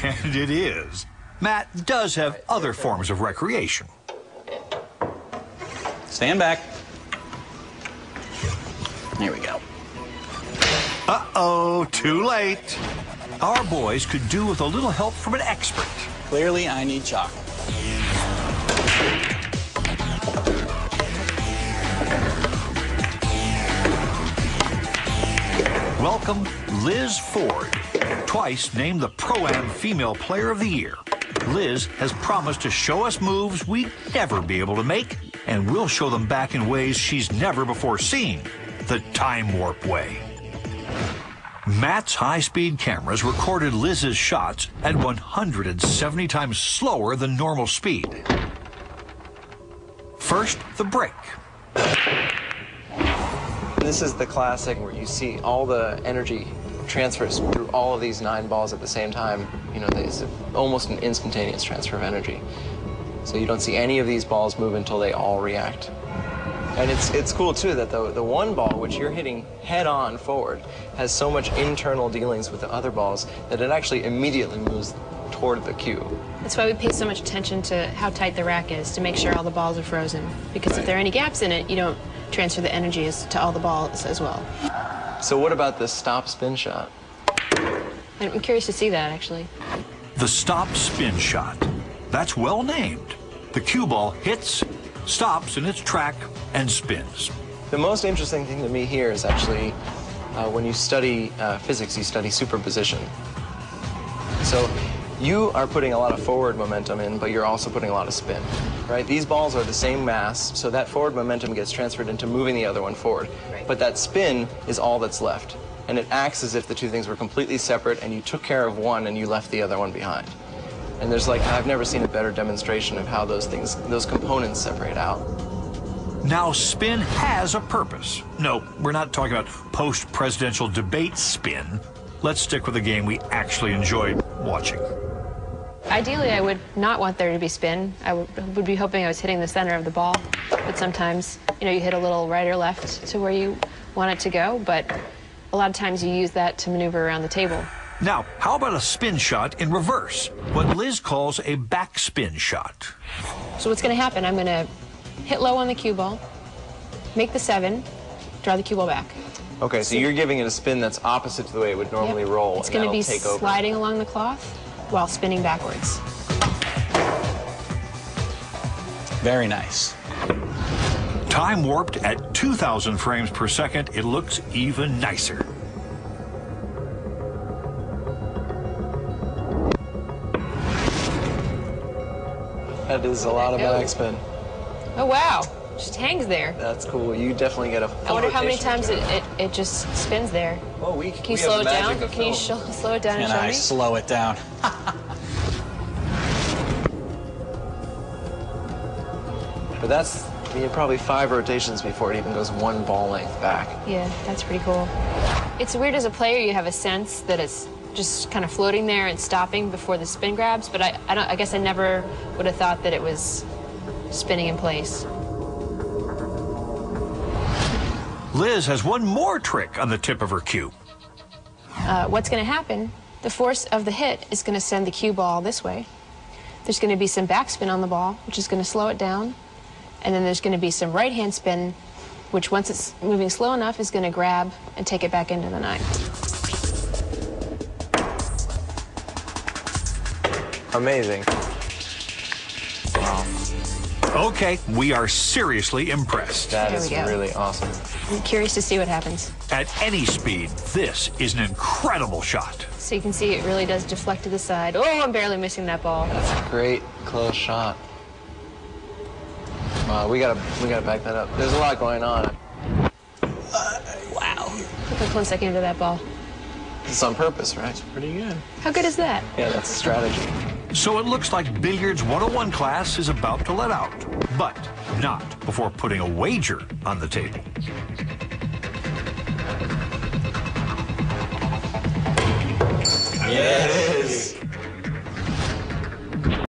And it is. Matt does have other forms of recreation. Stand back. There we go. Uh-oh, too late. Our boys could do with a little help from an expert. Clearly, I need chalk. Welcome, Liz Ford, twice named the Pro-Am Female Player of the Year. Liz has promised to show us moves we'd never be able to make, and we'll show them back in ways she's never before seen, the time warp way. Matt's high-speed cameras recorded Liz's shots at 170 times slower than normal speed. First, the break. This is the classic where you see all the energy transfers through all of these 9 balls at the same time. You know, it's almost an instantaneous transfer of energy. So you don't see any of these balls move until they all react. And it's cool, too, that the one ball, which you're hitting head-on forward, has so much internal dealings with the other balls that it actually immediately moves toward the cue. That's why we pay so much attention to how tight the rack is, to make sure all the balls are frozen. Because if there are any gaps in it, you don't transfer the energy to all the balls as well. So what about the stop spin shot? I'm curious to see that, actually. The stop spin shot. That's well named. The cue ball hits, stops in its track, and spins. The most interesting thing to me here is actually when you study physics, you study superposition. So you are putting a lot of forward momentum in, but you're also putting a lot of spin, right? These balls are the same mass, so that forward momentum gets transferred into moving the other one forward. Right. But that spin is all that's left. And it acts as if the two things were completely separate and you took care of one and you left the other one behind. And there's I've never seen a better demonstration of how those components separate out. Now, spin has a purpose. No, we're not talking about post-presidential debate spin. Let's stick with a game we actually enjoyed watching. Ideally, I would not want there to be spin. I would be hoping I was hitting the center of the ball. But sometimes, you know, you hit a little right or left to where you want it to go. But a lot of times you use that to maneuver around the table. Now, how about a spin shot in reverse? What Liz calls a backspin shot. So what's going to happen, I'm going to hit low on the cue ball, make the 7, draw the cue ball back. Okay, so you're giving it a spin that's opposite to the way it would normally roll. It's going to be sliding along the cloth while spinning backwards. Very nice. Time warped at 2,000 frames per second, it looks even nicer. That is a lot of backspin. Oh, wow. Just hangs there. That's cool. You definitely get a full I wonder how many rotation times it just spins there. Oh, Can you slow it down? Can you slow it down and show me? Can I slow it down? But that's probably 5 rotations before it even goes 1 ball length back. Yeah, that's pretty cool. It's weird as a player, you have a sense that it's just kind of floating there and stopping before the spin grabs, but I guess I never would have thought that it was spinning in place. Liz has one more trick on the tip of her cue. What's going to happen, the force of the hit is going to send the cue ball this way. There's going to be some backspin on the ball, which is going to slow it down. And then there's going to be some right-hand spin, which once it's moving slow enough is going to grab and take it back into the 9. Amazing. Wow. Okay, we are seriously impressed. That is really awesome. I'm curious to see what happens. At any speed, this is an incredible shot. So you can see it really does deflect to the side. Oh, I'm barely missing that ball. That's a great close shot. Wow, we gotta back that up. There's a lot going on. Wow. Look how close I came to that ball. It's on purpose, right? It's pretty good. How good is that? Yeah, that's a strategy. So it looks like Billiards 101 class is about to let out, but not before putting a wager on the table. Yeah.